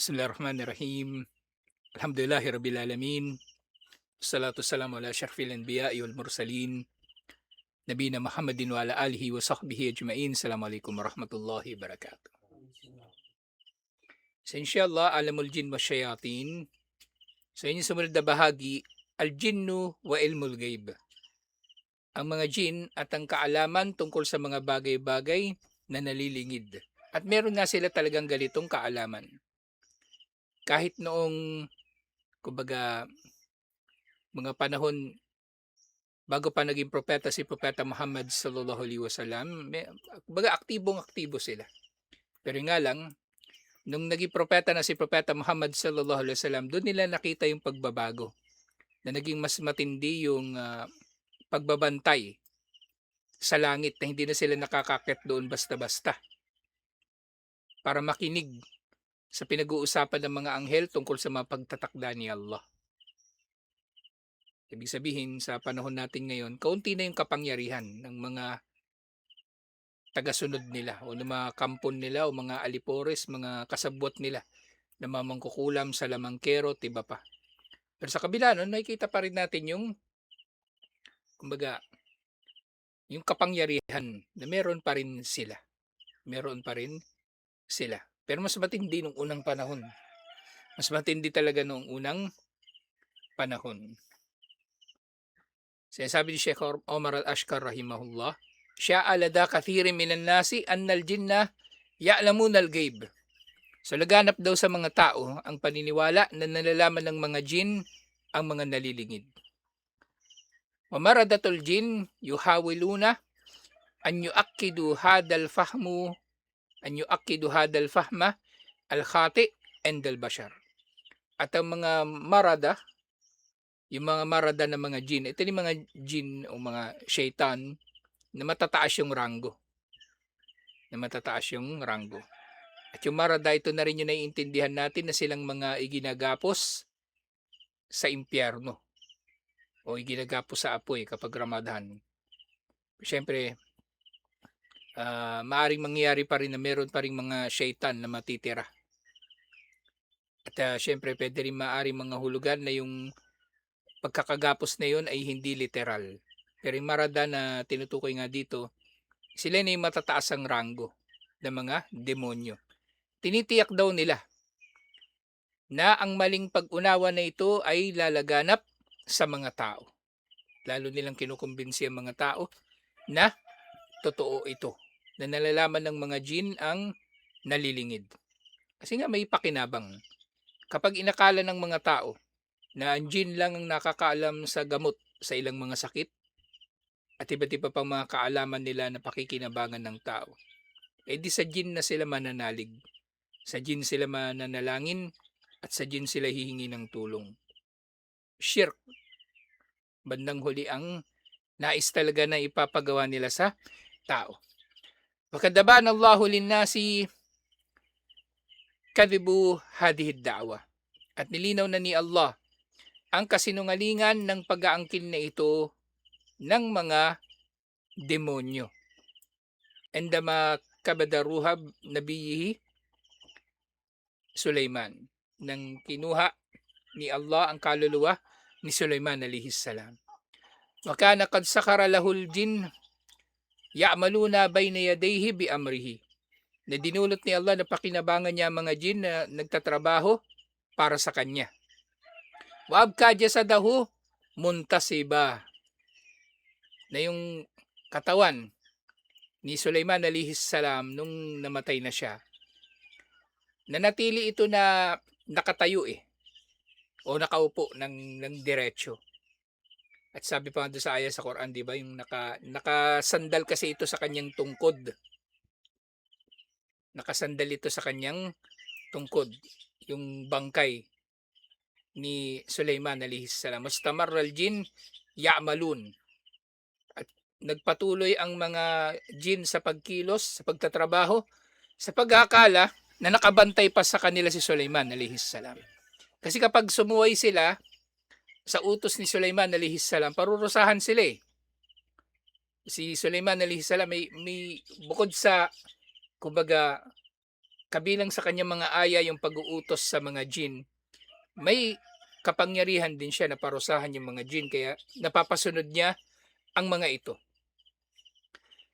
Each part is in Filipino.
Bismillahirrahmanirrahim. Alhamdulillahi rabbil alamin. Wassalatu wassalamu ala asyrafil anbiya'i wal mursalin. Nabiyina Muhammadin wa ala alihi wa sahbihi ajma'in. Assalamualaikum warahmatullahi wabarakatuh. So inshallah, alamul jin wa syayatin. Sa inyong sumunod na bahagi, al-jinnu wa ilmul ghaib. Ang mga jin at ang kaalaman tungkol sa mga bagay-bagay na nalilingid. At meron nga sila talagang ganitong kaalaman. Kahit noong, kumbaga, mga panahon bago pa naging propeta si Propeta Muhammad sallallahu alaihi wasallam, kumbaga aktibong-aktibo sila. Pero nga lang, nung naging propeta na si Propeta Muhammad sallallahu alaihi wasallam, doon nila nakita yung pagbabago na naging mas matindi yung pagbabantay sa langit, na hindi na sila nakakakit doon basta-basta para makinig sa pinag-uusapan ng mga anghel tungkol sa mga pagtatakda ni Allah. Ibig sabihin, sa panahon natin ngayon, kaunti na yung kapangyarihan ng mga tagasunod nila o ng mga kampon nila o mga alipores, mga kasabwat nila na mamangkukulam sa lamangkero at iba pa. Pero sa kabila nun, nakikita pa rin natin yung, kumbaga, yung kapangyarihan na meron pa rin sila. Meron pa rin sila. Pero mas matindi nung unang panahon. Mas matindi talaga nung unang panahon. Sinasabi ni Sheikh Omar al-Ashkar rahimahullah, "Sya'a lada kathirin minan nasi annal jinna ya'lamuna al-ghaib." So laganap daw sa mga tao ang paniniwala na nalalaman ng mga jin ang mga nalilingid. Wa maradatul jin yuhawiluna an yu'akkidu hadal fahmu an yu'akkidu hadal fahma al-khati' and al-bashar. At ang mga marada, yung mga marada ng mga jin, ito yung mga jin o mga shaitan na matataas yung ranggo. At yung marada, ito na rin yung naiintindihan natin na silang mga iginagapos sa impyerno o iginagapos sa apoy kapag Ramadan. Siyempre, maaring mangyari pa rin na meron pa rin mga shaitan na matitira. At siyempre, pwede rin maaring mga hulugan na yung pagkakagapos na yun ay hindi literal. Pero yung marada na tinutukoy nga dito, sila na yung matataas ang ranggo ng mga demonyo. Tinitiyak daw nila na ang maling pag-unawa na ito ay lalaganap sa mga tao. Lalo nilang kinukumbinsi ang mga tao na totoo ito, na nalalaman ng mga jin ang nalilingid. Kasi nga may pakinabang. Kapag inakala ng mga tao na ang jin lang ang nakakaalam sa gamot sa ilang mga sakit at iba't iba pang mga kaalaman nila na pakikinabangan ng tao, eh di sa jin na sila mananalig, sa jin sila mananalangin, at sa jin sila hihingi ng tulong. Shirk, bandang huli ang nais talaga na ipapagawa nila sa tao. Wakadaban Allahu linnasi kadhibu hadhihi da'wa. At nilinaw na ni Allah ang kasinungalingan ng pag-aangkin na ito ng mga demonyo. Endama kabadaruhab nabiyihi Sulaiman, nang kinuha ni Allah ang kaluluwa ni Sulaiman alayhis salam. Wa kana qad sakara lahul jin ya'maluna bayna yadayhi bi amrihi. Na dinulot ni Allah na pakinabangan niya mga jin na nagtatrabaho para sa kanya. Wa abka jasadahu muntasiba. Na yung katawan ni Sulaiman alayhis salam nung namatay na siya, nanatili ito na nakatayo o nakaupo ng diretso. At sabi pa nga doon sa aya sa Quran, di ba, yung nakasandal kasi ito sa kanyang tungkod. Nakasandal ito sa kanyang tungkod, yung bangkay ni Sulaiman alayhis salam. Mustamarral jin ya'malun. At nagpatuloy ang mga jin sa pagkilos, sa pagtatrabaho, sa pag-aakala na nakabantay pa sa kanila si Sulaiman alayhis salam. Kasi kapag sumuway sila sa utos ni Sulaiman alayhis salam, parurusahan sila Si Sulaiman alayhis salam may bukod sa, kumbaga, kabilang sa kanyang mga aya yung pag-uutos sa mga jin, may kapangyarihan din siya na parusahan yung mga jin kaya napapasunod niya ang mga ito.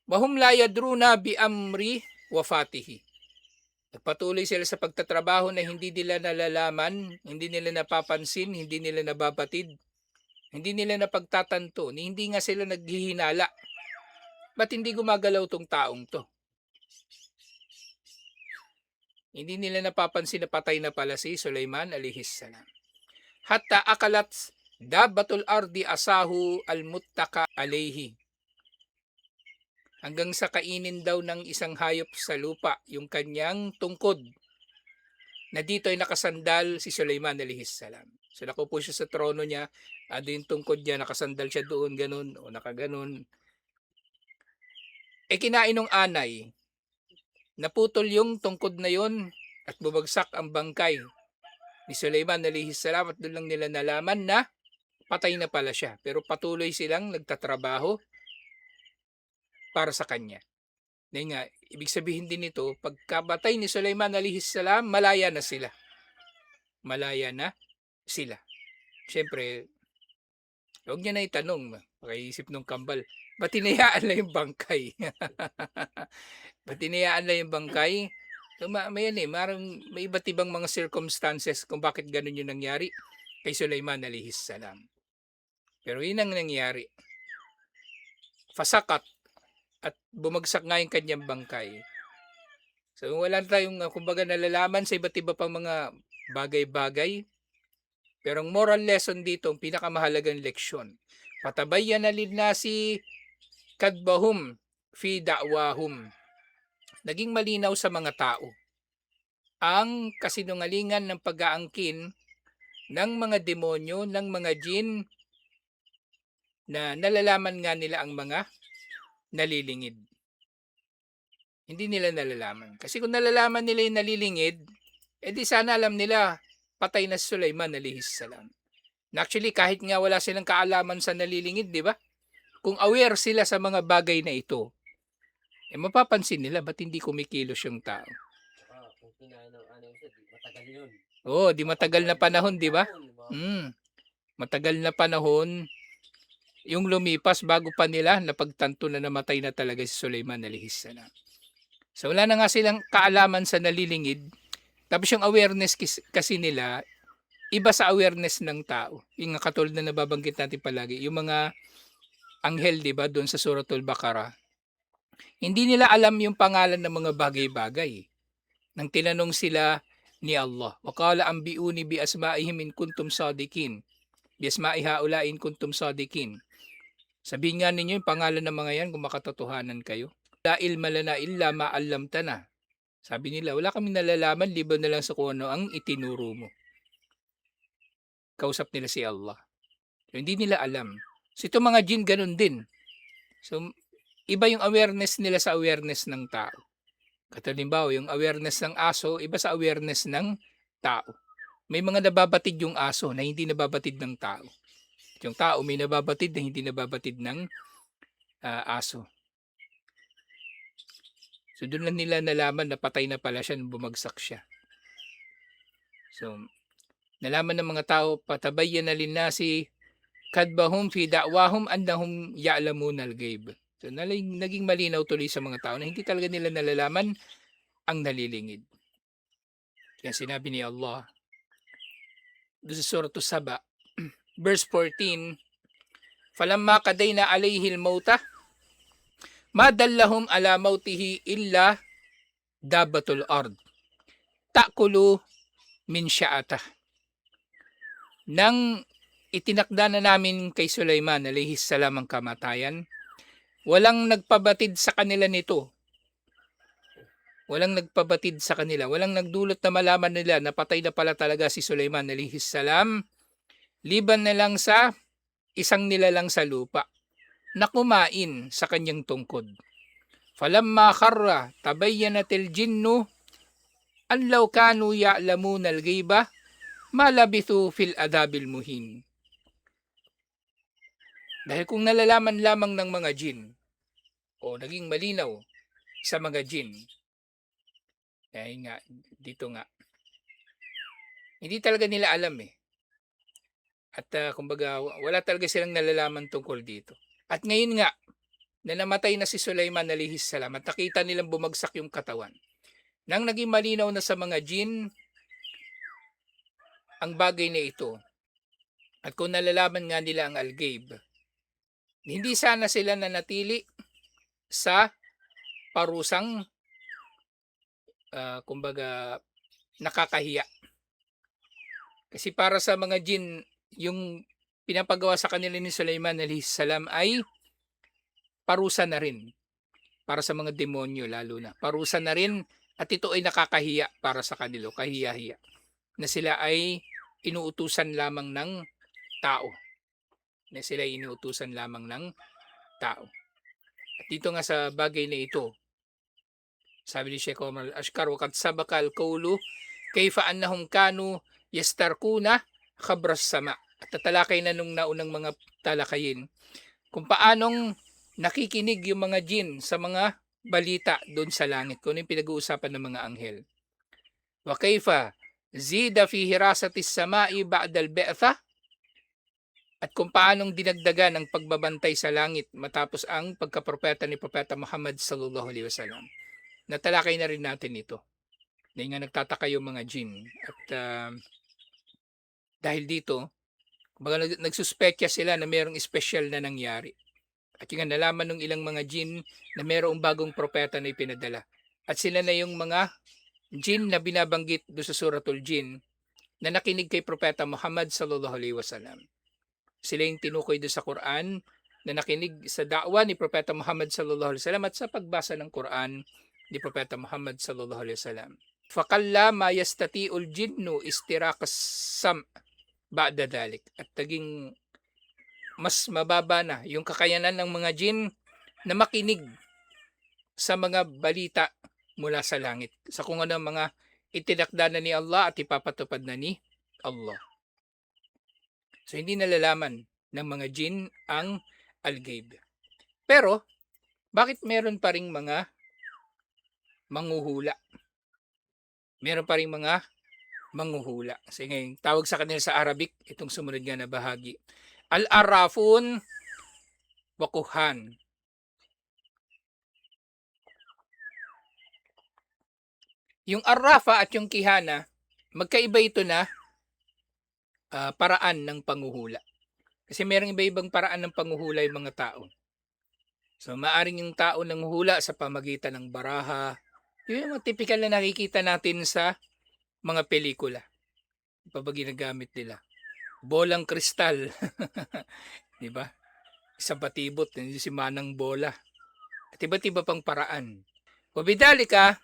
Wahum la yadruna bi amri wafatihi. Nagpatuloy sila sa pagtatrabaho na hindi nila nalalaman, hindi nila napapansin, hindi nila nababatid, hindi nila napagtatanto, hindi nga sila naghihinala. Ba't hindi gumagalaw tong taong to? Hindi nila napapansin na patay na pala si Sulaiman alayhis salam. Hatta akalat dabatul ardi asahu almuttaka alayhi. Hanggang sa kainin daw ng isang hayop sa lupa yung kanyang tungkod. Na dito ay nakasandal si Sulaiman alayhis salam. So nakupo siya sa trono niya, ado yung tungkod niya, nakasandal siya doon, ganun, o nakaganon. Kinain ng anay, naputol yung tungkod na yon at bumagsak ang bangkay ni Sulaiman alayhis salam at doon lang nila nalaman na patay na pala siya. Pero patuloy silang nagtatrabaho para sa kanya. Dahil nga, ibig sabihin din nito, pagkabatay ni Sulaiman alayhis salam, malaya na sila. Malaya na sila. Siyempre, huwag niya na itanong, makaisip nung kambal, ba't tinayaan lang yung bangkay? Ba't tinayaan lang yung bangkay? So, may iba't ibang mga circumstances kung bakit ganun yung nangyari kay Sulaiman alayhis salam. Pero yun ang nangyari. Fasakat at bumagsak nga yung kanyang bangkay. So wala tayong kumbaga nalalaman sa iba't iba pang mga bagay-bagay. Pero ang moral lesson dito, ang pinakamahalagang leksyon, patabayan na linnasi kadbahum fi da'wahum. Naging malinaw sa mga tao ang kasinungalingan ng pag-aangkin ng mga demonyo, ng mga jin na nalalaman nga nila ang mga nalilingid. Hindi nila nalalaman. Kasi kung nalalaman nila yung nalilingid, di sana alam nila patay na si Sulaiman alayhis salam. Actually, kahit nga wala silang kaalaman sa nalilingid, di ba? Kung aware sila sa mga bagay na ito, mapapansin nila ba't hindi kumikilos yung tao. Kung kinain ng anay siya, matagal yun. Oo, di matagal na panahon, di ba? Matagal na panahon yung lumipas bago pa nila napagtanto na namatay na talaga si Sulaiman alayhis salam. So wala na nga silang kaalaman sa nalilingid. Tapos yung awareness kasi nila, iba sa awareness ng tao. Yung katulad na nababanggit natin palagi, yung mga anghel, di ba, doon sa Suratul Baqarah. Hindi nila alam yung pangalan ng mga bagay-bagay. Nang tinanong sila ni Allah, "Waqala anbi'uni bi asma'ihim in kuntum sadikin." Bi asma'i haula in kuntum sadikin. Sabihin nga ninyo yung pangalan ng mga yan kung makatotohanan kayo. La ilma lana illa ma 'allamtana. Sabi nila, wala kaming nalalaman liban na lang sa kung ano ang itinuro mo. Kausap nila si Allah. So, hindi nila alam. So itong mga jin ganun din. So iba yung awareness nila sa awareness ng tao. Katalimbawa, yung awareness ng aso, iba sa awareness ng tao. May mga nababatid yung aso na hindi nababatid ng tao. Yung tao may nababatid na hindi nababatid ng aso. So doon lang nila nalaman na patay na pala siya nung bumagsak siya. So nalaman ng mga tao, patabayan na linnasi kadbahum fi da'wahum annahum ya'lamun al-ghaib. So naging malinaw tuloy sa mga tao na hindi talaga nila nalalaman ang nalilingid. Kaya sinabi ni Allah doon sa Surah Saba, verse 14, "Falamma qadayna alayhi al-mauta ma dallahum ala mautihi illa dabatul ard ta'kulu min sya'atah." Nang itinakda na namin kay Sulaiman alayhis salam ang kamatayan, walang nagpabatid sa kanila nito. Walang nagpabatid sa kanila. Walang nagdulot na malaman nila na patay na pala talaga si Sulaiman alayhis salam. Liban na lang sa isang nilalang sa lupa na kumain sa kanyang tungkod. Falamma kharra tabayyanatil jinnu an law kanu ya'lamuna al-ghaiba ma labithu fil adabil muhin. Dahil kung nalalaman lamang ng mga jin o naging malinaw sa mga jin Kaya nga, dito nga, hindi talaga nila alam eh. At kumbaga, wala talaga silang nalalaman tungkol dito. At ngayon nga, na namatay na si Sulaiman alayhis salam at nakita nilang bumagsak yung katawan. Nang naging malinaw na sa mga jin ang bagay na ito, at kung nalalaman nga nila ang al-ghaib, hindi sana sila nanatili sa parusang kumbaga nakakahiya. Kasi para sa mga jin, yung pinapagawa sa kanila ni Sulaiman alayhis salam ay parusa na rin para sa mga demonyo lalo na. Parusa na rin at ito ay nakakahiya para sa kanila, kahiya-hiya na sila ay inuutusan lamang ng tao. Na sila ay inuutusan lamang ng tao. At dito nga sa bagay na ito, sabi ni Sheikh Omar al-Ashkar, wakat sabakal qawlu kayfa annahum kanu yastarkuna khabras sama. At tatalakay na nung naunang mga talakayin kung paanong nakikinig yung mga jin sa mga balita doon sa langit, kung ano yung pinag-uusapan ng mga anghel. Wa kayfa zida fi hirasatis samai ba'da al-ba'tha, at kung paanong dinagdagan ang pagbabantay sa langit matapos ang pagkapropeta ni Propeta Muhammad sallallahu alaihi wasallam. Natalakay na rin natin ito. Dahil nga nagtataka yung mga jin. At dahil dito, nagsuspetya sila na mayroong special na nangyari. At yung nalaman ng ilang mga jin na mayroong bagong propeta na ipinadala. At sila na yung mga jin na binabanggit do sa Suratul Jin na nakinig kay Propeta Muhammad sallallahu alaihi wasallam. Sila yung tinukoy do sa Quran na nakinig sa da'wa ni Propeta Muhammad sallallahu alaihi wasallam at sa pagbasa ng Quran ni Propeta Muhammad sallallahu alaihi wasallam. Fakalla ma yastati'ul jinnu istirakas sam ba'da dalik. At naging mas mababa na yung kakayanan ng mga jin na makinig sa mga balita mula sa langit. Sa kung ano mga itinakda na ni Allah at ipapatupad na ni Allah. So hindi nalalaman ng mga jin ang al-ghaib. Pero bakit meron pa ring mga manghuhula? Meron pa ring mga manghuhula. Kasi ngayon, tawag sa kanila sa Arabic, itong sumunod nga na bahagi. Al-arafun wa kuhan. Yung arrafa at yung kihana, magkaiba ito na paraan ng panghuhula. Kasi merong iba-ibang paraan ng panghuhula yung mga tao. So maaring yung tao nanghuhula sa pamagitan ng baraha. Yun yung mga typical na nakikita natin sa mga pelikula. Ito ba ginagamit nila? Bolang kristal. Di ba? Isang patibot, si manang bola. At iba't iba pang paraan. Wabidalika,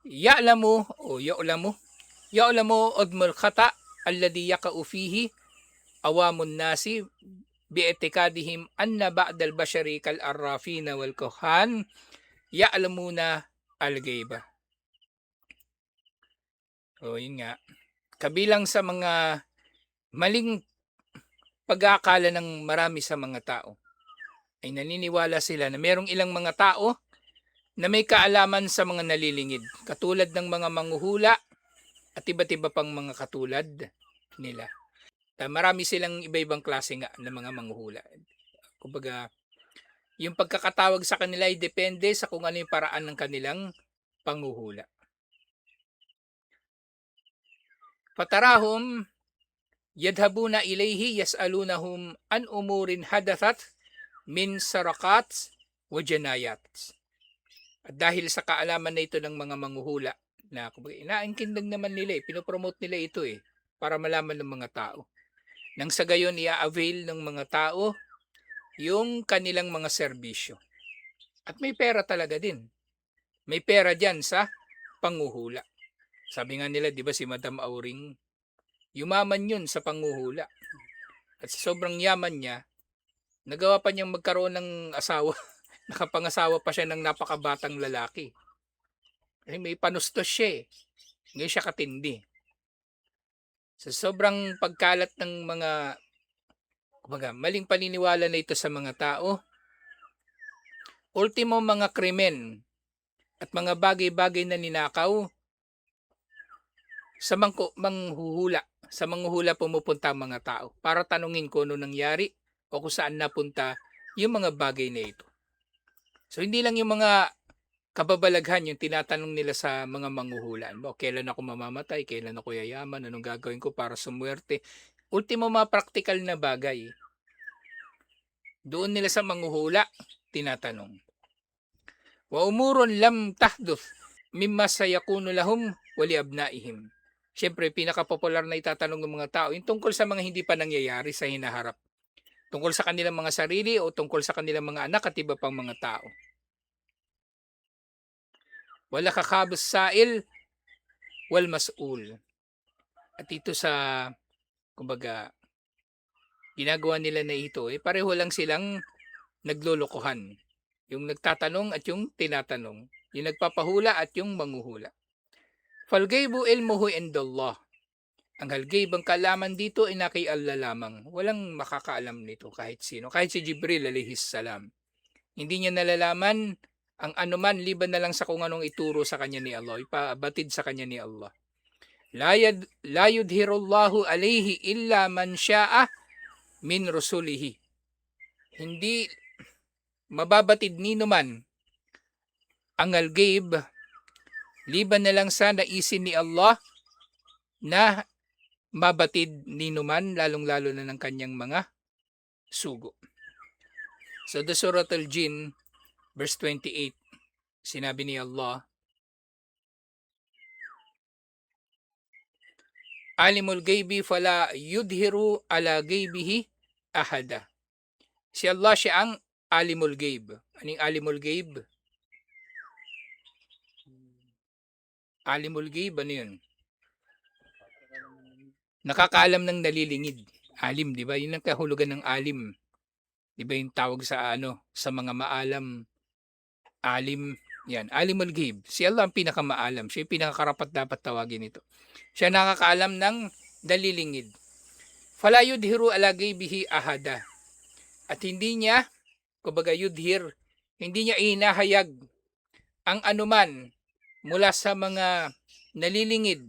ya'lamu udmul khata alladhi yaqa'u fihi awamun nasi bi'tikadihim anna ba'dal bashari kal arrafina wal kuhan ya'lamuna al-ghaiba. O yun nga, kabilang sa mga maling pag-aakala ng marami sa mga tao ay naniniwala sila na merong ilang mga tao na may kaalaman sa mga nalilingid, katulad ng mga manghuhula at iba't iba pang mga katulad nila. Marami silang iba-ibang klase nga ng mga manghuhula. Kumbaga, yung pagkakatawag sa kanila ay depende sa kung ano yung paraan ng kanilang panghuhula. Fatarahum yadhabuna ilayhi yas'alunahum an umurin hadathat min sarakat wa janayat. At dahil sa kaalaman na ito ng mga manghuhula, na inaangkindag naman nila, pinopromote nila ito para malaman ng mga tao. Nang sa gayon, i-avail ng mga tao yung kanilang mga serbisyo. At may pera talaga din. May pera dyan sa panghuhula. Sabi nga nila, di ba si Madam Auring, yumaman yun sa panghuhula. At sa sobrang yaman niya, nagawa pa niyang magkaroon ng asawa. Nakapangasawa pa siya ng napakabatang lalaki. Kasi may panustos siya Ngayon siya katindi. Sa sobrang pagkalat ng mga maling paniniwala na ito sa mga tao, ultimo mga krimen at mga bagay-bagay na ninakaw sa manghuhula. Sa manghuhula pumupunta ang mga tao para tanungin kung ano nangyari o kung saan napunta yung mga bagay na ito. So hindi lang yung mga kababalaghan yung tinatanong nila sa mga manghuhula. Mo, kailan ako mamamatay, kailan ako yayaman, anong gagawin ko para sumuwerte. Ultimo mga practical na bagay. Doon nila sa manghuhula tinatanong. Wa umurun lam tahduth mimma sayakunu lahum wa liabnaihim. Siyempre, pinaka-popular na itatanong ng mga tao, yung tungkol sa mga hindi pa nangyayari sa hinaharap. Tungkol sa kanilang mga sarili o tungkol sa kanilang mga anak at iba pang mga tao. Wala kakabos sa'il wal mas'ul. At ito sa, kumbaga, ginagawa nila na ito, pareho lang silang naglolokohan. Yung nagtatanong at yung tinatanong. Yung nagpapahula at yung manghuhula. Falgaybu ilmuhu indallah. Ang halgayb, ang kaalaman dito ay na kay Allah lamang. Walang makakaalam nito kahit sino. Kahit si Jibril alayhis salam. Hindi niya nalalaman ang anuman liban na lang sa kung anong ituro sa kanya ni Allah. Ipabatid sa kanya ni Allah. La yudhirullahu alayhi illa man sya'a min rusulihi. Hindi mababatid ni numan ang halgayb liban na lang sa naisin ni Allah na mabatid ni numan, lalong-lalo na ng kanyang mga sugo. So the Surah Al-Jin, verse 28, sinabi ni Allah, Alimul gaybi fala yudhiru ala gaybihi ahada. Si Allah siya ang alimul gayb. Anong alimul gayb? Alimul gayb, ano yun? Nakakaalam ng nalilingid. Alim, di ba? Yun ang kahulugan ng alim. Di ba yung tawag sa sa mga maalam, alim, yan, alimul ghaib. Si Allah ang pinakamaalam. Siya yung pinakakarapat dapat tawagin ito. Siya nakakaalam ng dalilingid. Fala yudhiru ala ghaibihi ahada. At hindi niya, kumbaga yudhir, hindi niya inahayag ang anuman mula sa mga nalilingid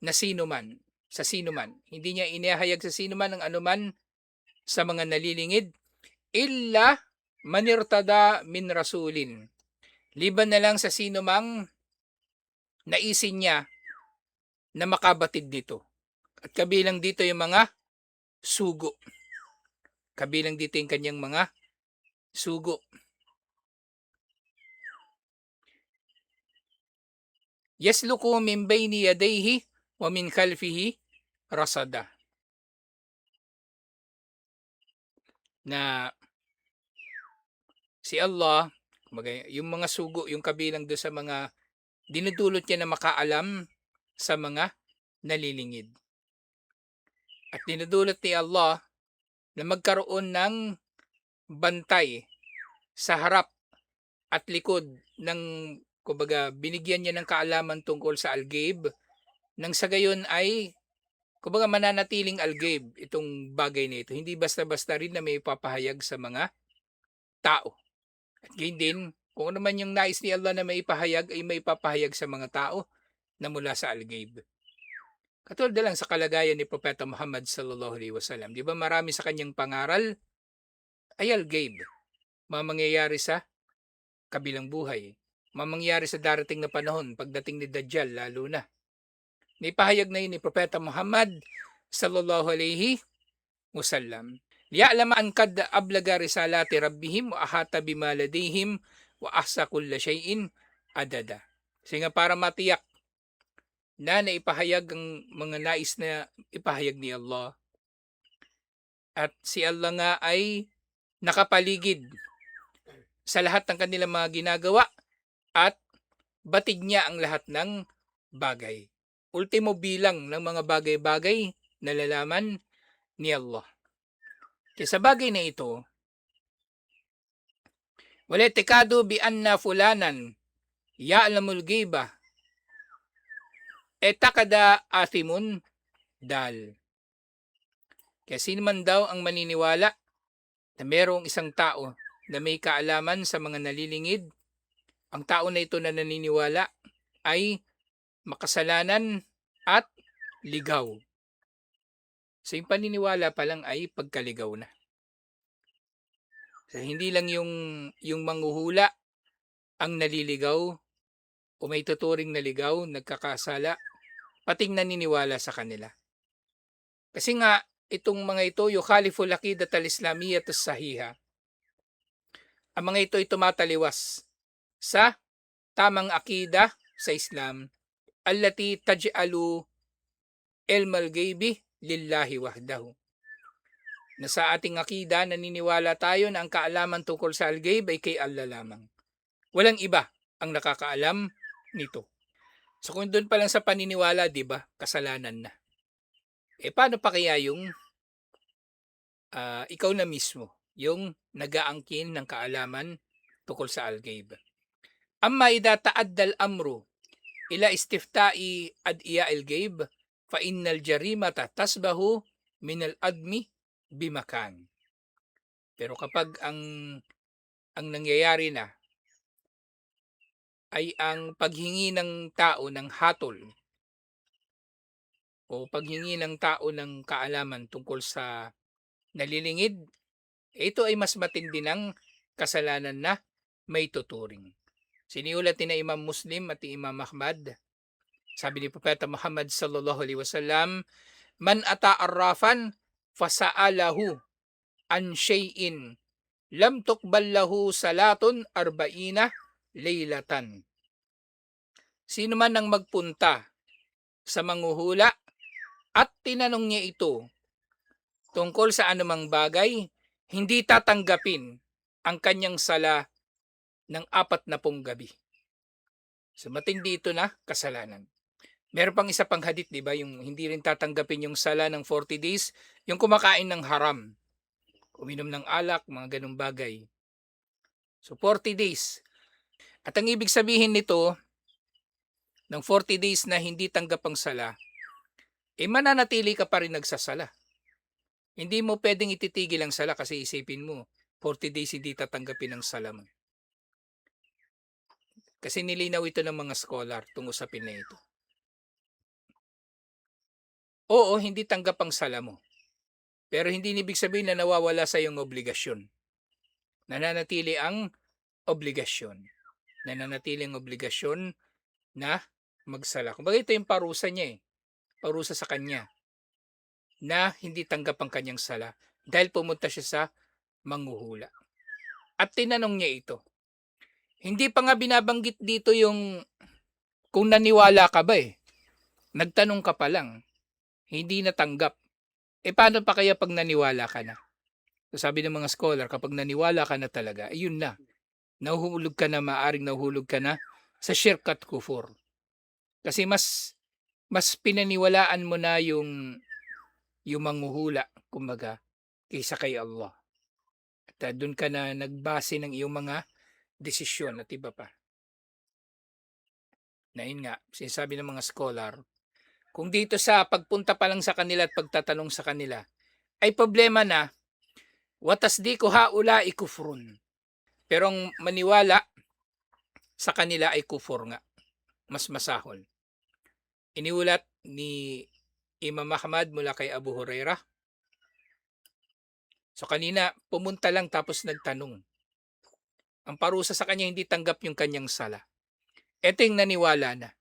na sino man, sa sino man. Hindi niya inahayag sa sino man ang anuman sa mga nalilingid illa manirtada min rasulin. Liban na lang sa sino mang naisin niya na makabatid dito. At kabilang dito yung mga sugo. Kabilang dito yung kanyang mga sugo. Yasluku min bayni yadayhi wa min khalfihi rasada. Na si Allah, yung mga sugo, yung kabilang doon sa mga dinudulot niya na makaalam sa mga nalilingid. At dinudulot ni Allah na magkaroon ng bantay sa harap at likod ng, kumbaga, binigyan niya ng kaalaman tungkol sa al-ghaib nang sa gayon ay, kumbaga, mananatiling al-ghaib itong bagay na ito. Hindi basta-basta rin na may ipapahayag sa mga tao. At gayon din, kung ano man yung nais ni Allah na may ipahayag ay may ipapahayag sa mga tao na mula sa al-ghaib. Katulad na lang sa kalagayan ni Propeta Muhammad sallallahu alaihi wasallam. Di ba marami sa kanyang pangaral ay al-ghaib. Mamangyayari sa kabilang buhay. Mamangyayari sa darating na panahon pagdating ni Dajjal lalo na. Naipahayag na yun ni Propeta Muhammad sallallahu alaihi wasallam. Liya'lama an kad ablaga risalati rabbihim wa ahata bima ladayhim wa ahsa kulla shay'in adada. Kasi nga para matiyak na naipahayag ang mga nais na ipahayag ni Allah. At si Allah nga ay nakapaligid sa lahat ng kanilang mga ginagawa at batid niya ang lahat ng bagay. Ultimo bilang ng mga bagay-bagay na nalalaman ni Allah. Kaya sa bagay na ito, wala tekado bi anna fulanan ya'lamul ghaiba takada athimun dal. Kaya sino man daw ang maniniwala na mayroong isang tao na may kaalaman sa mga nalilingid ang tao na ito na naniniwala ay makasalanan at ligaw. So yung paniniwala pa lang ay pagkaligaw na. So, hindi lang yung manghuhula ang naliligaw o may tuturing na ligaw, nagkakasala, pating naniniwala sa kanila. Kasi nga, itong mga ito, yukhaliful aqidat al-islamiyyah as-sahiha. Ang mga ito ay tumataliwas sa tamang akida sa Islam, allati taj'alu ilmal ghaibi lillahi wahdahu. Na sa ating akida, naniniwala tayo na ang kaalaman tungkol sa al-ghaib ay kay Allah lamang. Walang iba ang nakakaalam nito. So kung doon pa lang sa paniniwala, di ba, kasalanan na. Paano pa kaya yung ikaw na mismo, yung nag-aangkin ng kaalaman tungkol sa al-ghaib? Amma idha ta'adda al-amru ila istifta'i ad'iya al-ghaib fa innal jarimata tasbahu min al-admi bimakan. Pero kapag ang nangyayari na ay ang paghingi ng tao ng hatol o paghingi ng tao ng kaalaman tungkol sa nalilingid, ito ay mas matindi ng kasalanan na may tuturing. Siniulat ni na Imam Muslim at Imam Ahmad, sabi ni Propeta Muhammad sallallahu alaihi wasallam, man ata arrafan fasa'alahu an shay'in lam tuqbal lahu salatun arba'ina laylatan. Sino man ang magpunta sa manghuhula at tinanong niya ito tungkol sa anumang bagay, hindi tatanggapin ang kanyang sala ng 40 gabi. So matindi ito na kasalanan. Meron pang isa pang hadith, di ba? Yung hindi rin tatanggapin yung sala ng 40 days, yung kumakain ng haram, uminom ng alak, mga ganung bagay. So 40 days. At ang ibig sabihin nito, ng 40 days na hindi tanggap ang sala, mananatili ka pa rin nagsasala. Hindi mo pwedeng ititigil ang sala kasi isipin mo, 40 days hindi tatanggapin ang sala mo. Kasi nilinaw ito ng mga scholar tungkol sa usapin na ito. Oo, hindi tanggap ang sala mo. Pero hindi ibig sabihin na nawawala sa iyong obligasyon. Nananatili ang obligasyon. Nananatili ang obligasyon na magsala. Kumbaga ito yung parusa niya Parusa sa kanya na hindi tanggap ang kanyang sala dahil pumunta siya sa manghuhula. At tinanong niya ito. Hindi pa nga binabanggit dito yung kung naniwala ka ba Nagtanong ka pa lang. Hindi natanggap. Paano pa kaya pag naniwala ka na? So sabi ng mga scholar, kapag naniwala ka na talaga, ayun na. Nahuhulog ka na, maaring nahuhulog ka na sa shirk at kufur. Kasi mas pinaniwalaan mo na yung manghuhula, kumbaga, kaysa kay Allah. At doon ka na nagbase ng iyong mga desisyon at iba pa. Na yun nga, sinasabi ng mga scholar, kung dito sa pagpunta pa lang sa kanila at pagtatanong sa kanila, ay problema na, watasdiku haula ikufrun. Pero ang maniwala sa kanila ay kufur nga. Mas masahol. Iniulat ni Imam Ahmad mula kay Abu Hurairah. So kanina, pumunta lang tapos nagtanong. Ang parusa sa kanya, hindi tanggap yung kanyang sala. Ito yung naniwala na.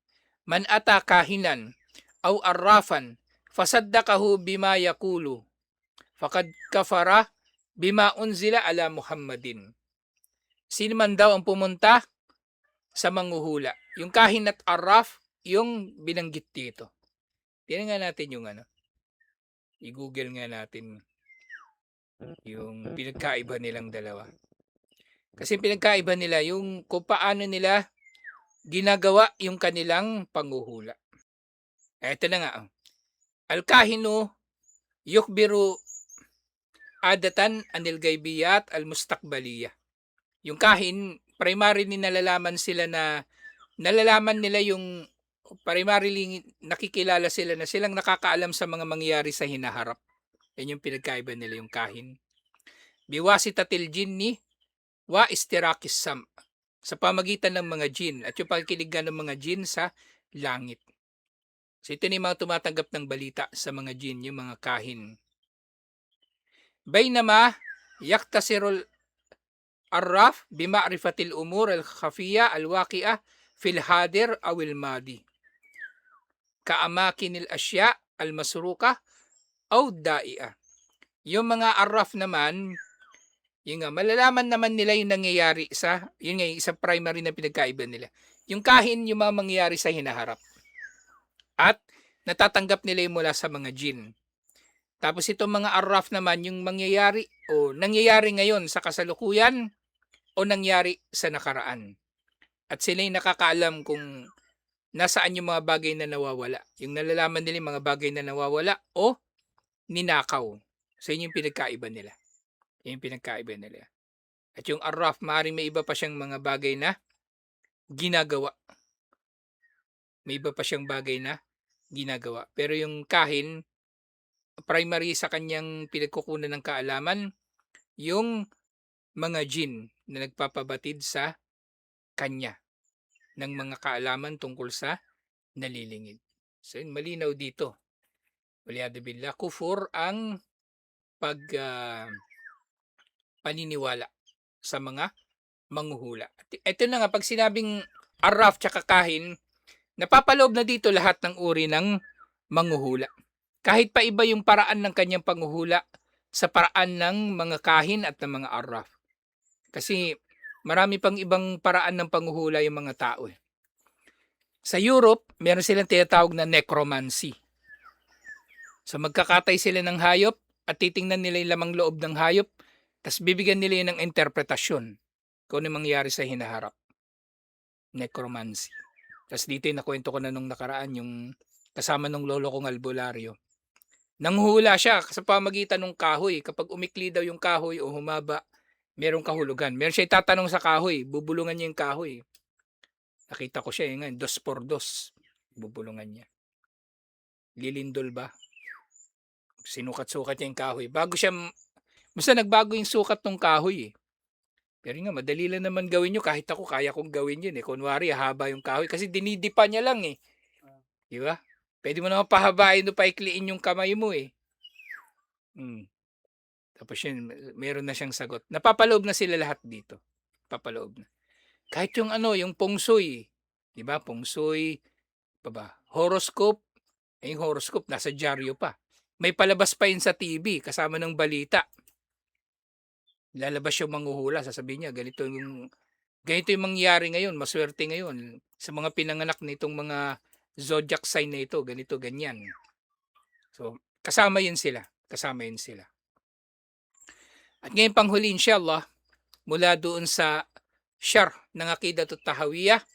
Man ata kahinan aw arrafan fasaddaqahu bima yaqulu faqad kafara bima unzila ala Muhammadin. Sino man daw ang pumunta sa manghuhula? Yung kahin at arraf, yung binanggit dito. Tingnan nga natin yung i-google nga natin yung pinagkaiba nilang dalawa. Kasi pinagkaiba nila yung kung paano nila ginagawa yung kanilang panghuhula. Ito na nga. Al-kahinu yukbiru adatan anil gaybiyat al-mustakbaliyah. Yung kahin, primarily nalalaman nila yung primarily nakikilala sila na silang nakakaalam sa mga mangyayari sa hinaharap. Yan yung pinagkaiba nila yung kahin. Biwasitatil jinni wa istirakis sam. sa pamagitan ng mga jin at yung pakikinig nga ng mga jin sa langit. So ito na yung mga tumatanggap ng balita sa mga jin, yung mga kahin. Bainama yaktasirul arraf bima'rifatil umur al-khafiyya al-waqi'ah fil hadir awil madi. Kaamakinil asya al-masruka aw da'i'a. Yung mga arraf naman, yun nga, malalaman naman nila yung nangyayari yun nga, yung isang primary na pinagkaiba nila. Yung kahin, yung mga mangyayari sa hinaharap. At natatanggap nila yung mula sa mga jin. Tapos itong mga arraf naman, yung mangyayari o nangyayari ngayon sa kasalukuyan o nangyari sa nakaraan. At sila yung nakakaalam kung nasaan yung mga bagay na nawawala. Yung nalalaman nila yung mga bagay na nawawala o ninakaw. So yun yung pinagkaiba nila. Yun yung pinagkaiba nila. At yung arraf, maaaring may iba pa siyang mga bagay na ginagawa. May iba pa siyang bagay na ginagawa. Pero yung kahin, primary sa kanyang pinagkukunan ng kaalaman, yung mga jin na nagpapabatid sa kanya ng mga kaalaman tungkol sa nalilingid. So yun, malinaw dito. Waliyadu billah, kufur ang pag paniniwala sa mga manghuhula. Ito na nga, pag sinabing arraf tsaka kahin, napapaloob na dito lahat ng uri ng manghuhula. Kahit pa iba yung paraan ng kanyang panghuhula sa paraan ng mga kahin at ng mga arraf. Kasi marami pang ibang paraan ng panghuhula yung mga tao. Sa Europe, meron silang tinatawag na necromancy. So magkakatay sila ng hayop at titingnan nila yung lamang loob ng hayop, tapos bibigyan nila yun ng interpretasyon kung ano mangyayari sa hinaharap. Necromancy. Tapos dito yung nakwento ko na nung nakaraan, yung kasama ng lolo kong albularyo. Nanghuhula siya sa pamagitan ng kahoy. Kapag umikli daw yung kahoy o humaba, merong kahulugan. Meron siya itatanong sa kahoy, bubulungan niya yung kahoy. Nakita ko siya ngayon, 2x2. Bubulungan niya. Lilindol ba? Sinukat-sukat niya yung kahoy. Basta nagbago yung sukat ng kahoy eh. Pero nga, madali lang naman gawin nyo. Kahit ako, kaya kong gawin yun eh. Kunwari, haba yung kahoy. Kasi dinidipa niya lang eh. Di ba? Pwede mo naman pahabain o paikliin yung kamay mo eh. Tapos yun, meron na siyang sagot. Napapaloob na sila lahat dito. Papaloob na. Kahit yung yung feng shui. Di ba? Feng shui. Horoscope. Yung horoscope, nasa dyaryo pa. May palabas pa yun sa TV, kasama ng balita. Lalabas yung manghuhula, sasabihin niya, ganito yung mangyayari ngayon, maswerte ngayon. Sa mga pinanganak nitong mga zodiac sign na ito, ganito, ganyan. So, kasama yun sila. Kasama yun sila. At ngayon panghuli, inshallah, mula doon sa syarh ng Aqidat at-Tahawiyah,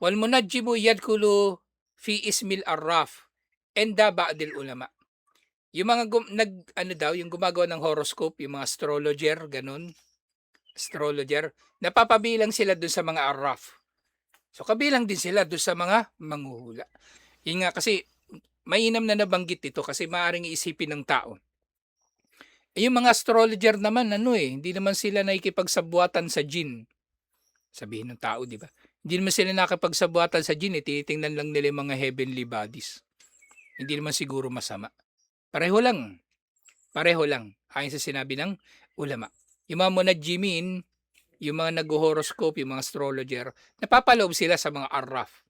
wal munajjimu yadkulu fi ismil arraf enda ba'dil ulama. Yung mga yung gumagawa ng horoscope, yung mga astrologer, ganun, astrologer, napapabilang sila doon sa mga arraf. So kabilang din sila doon sa mga manghuhula. Yun nga kasi mainam na nabanggit ito kasi maaaring iisipin ng tao. Yung mga astrologer naman, hindi naman sila nakikipagsabuatan sa jin. Sabihin ng tao, di ba? Hindi naman sila nakikipagsabuatan sa jin, tinitingnan lang nila yung mga heavenly bodies. Hindi naman siguro masama. Pareho lang. Ayon sa sinabi ng ulama. Yung mga munajjimin, yung mga nag-horoscope, yung mga astrologer, napapaloob sila sa mga arraf.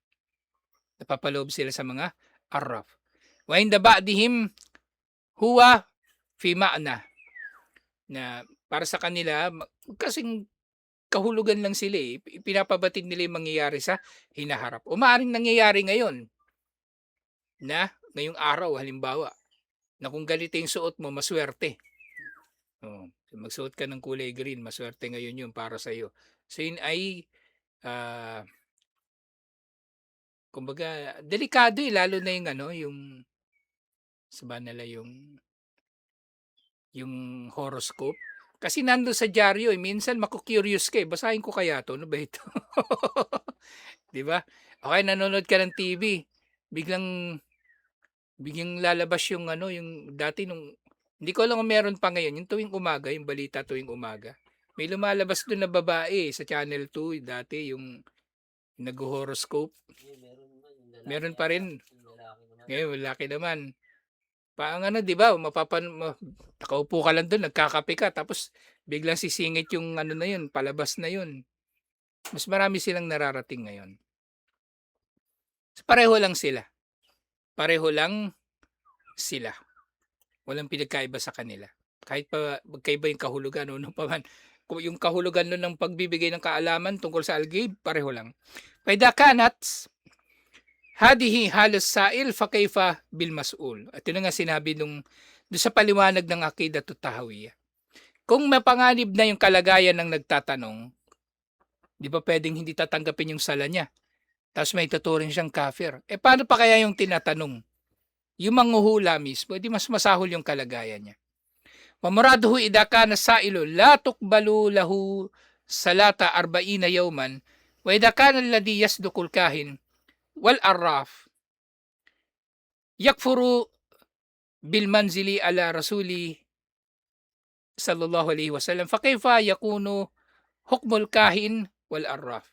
Wa inda ba'dihim huwa fi ma'na. Na para sa kanila, kasing kahulugan lang sila eh. Pinapabatid nila yung mangyayari sa hinaharap. O maaaring nangyayari ngayon na ngayong araw halimbawa na kung ganito yung suot mo, maswerte. Magsuot ka ng kulay green, maswerte ngayon yun para sa iyo. So yun ay kumbaga delikado eh, lalo na yung sabihin nila yung horoscope. Kasi nando sa dyaryo minsan maku-curious ka eh, basahin ko kaya to, ano ba ito? 'Di ba? Okay, nanonood ka ng TV, biglang lalabas yung dati nung hindi ko alam kung meron pa ngayon, yung tuwing umaga, yung balita tuwing umaga. May lumalabas do'n na babae sa Channel 2 dati yung nagho-horoscope. Meron naman yung lalaki Meron pa yata, rin. yung lalaki naman. Ngayon lalaki naman. Paang ano 'di ba, nakaupo ka lang do'n nagkakape ka tapos biglang sisingit yung ano na yun, palabas na yun. Mas marami silang nararating ngayon. Pareho lang sila. Pareho lang sila. Walang pinagkaiba sa kanila. Kahit pa magkaiba yung kahulugan o ano pa man. Kung yung kahulugan nun ng pagbibigay ng kaalaman tungkol sa algae, pareho lang. فإذا كانت هذه حال السائل فكيف بالمسؤول. At yun nga sinabi doon sa paliwanag ng Aqidatut Tahawiyah. Kung mapanganib na yung kalagayan ng nagtatanong, di ba pwedeng hindi tatanggapin yung sala niya? Tapos may tuturing siyang kafir. Paano pa kaya yung tinatanong? Yung manghuhula mismo, di mas masahol yung kalagayan niya. Mamuraduhu idha kana sailu la tuqbalu lahu salata 40 yawman wa idha kana alladhi yasduqul kahin wal arraf yakfuru bil manzili ala rasuli sallallahu alaihi wasallam fa kayfa yakunu hukmul kahin wal arraf.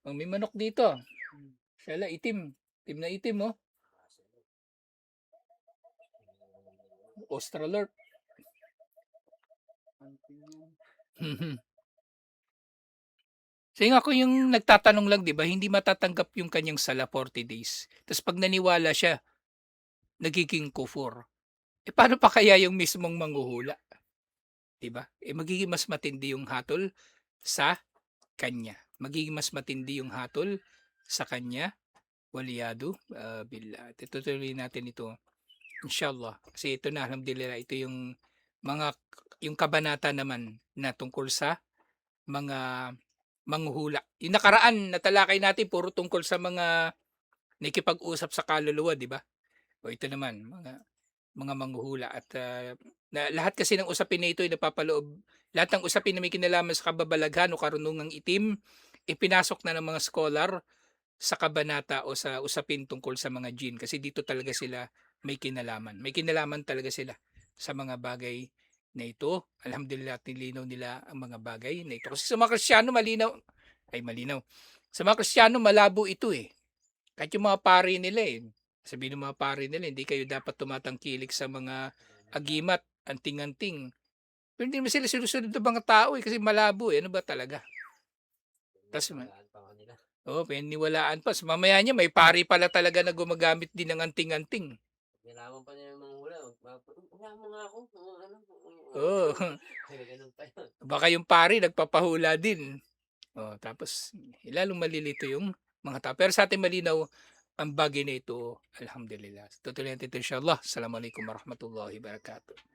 May manok dito. Sala itim. Itim na itim oh. Australorp. Kasi nga kung yung nagtatanong lang 'di ba, hindi matatanggap yung kanyang sala 40 days. Tapos pag naniwala siya, nagiging kufur. Paano pa kaya yung mismong manghuhula? 'Di ba? Magiging mas matindi yung hatol sa kanya. Magiging mas matindi yung hatol sa kanya. Waliyadu billah. Tutuloy natin ito inshallah. Kasi ito na alhamdulillah, ito yung yung kabanata naman na tungkol sa mga manghuhula. Yung nakaraan na talakay natin puro tungkol sa mga nakikipag-usap sa kaluluwa, di ba? O ito naman, mga manghuhula at na lahat kasi ng usapin na ito ay napapaloob, lahat ng usapin na may kinalaman sa kababalaghan o karunungang itim, ipinasok na ng mga scholar sa kabanata o sa usapin tungkol sa mga jinn kasi dito talaga sila may kinalaman. May kinalaman talaga sila sa mga bagay na ito. Alhamdulillah, nilinaw nila ang mga bagay na ito. Kasi sa mga Kristiyano malinaw. Sa mga Kristiyano malabo ito eh. Kahit yung mga pari nila eh. Sabihin ng mga pari nila, hindi kayo dapat tumatangkilik sa mga agimat, anting-anting. Pero hindi naman sila sinusunod ng mga tao eh kasi malabo eh. Ano ba talaga? Tas pininiwalaan pa. So, mamaya niya may pari pala talaga na gumagamit din ng anting-anting. Kailangan pa niya mga hula. Wala mo nga ako. Oo. Ganun pa yun. Baka yung pari nagpapahula din. Tapos lalong malilito yung mga tao. Pero sa atin malinaw ang bagay na ito. Alhamdulillah. Tutuloy natin ito inshallah. Assalamualaikum warahmatullahi wabarakatuh.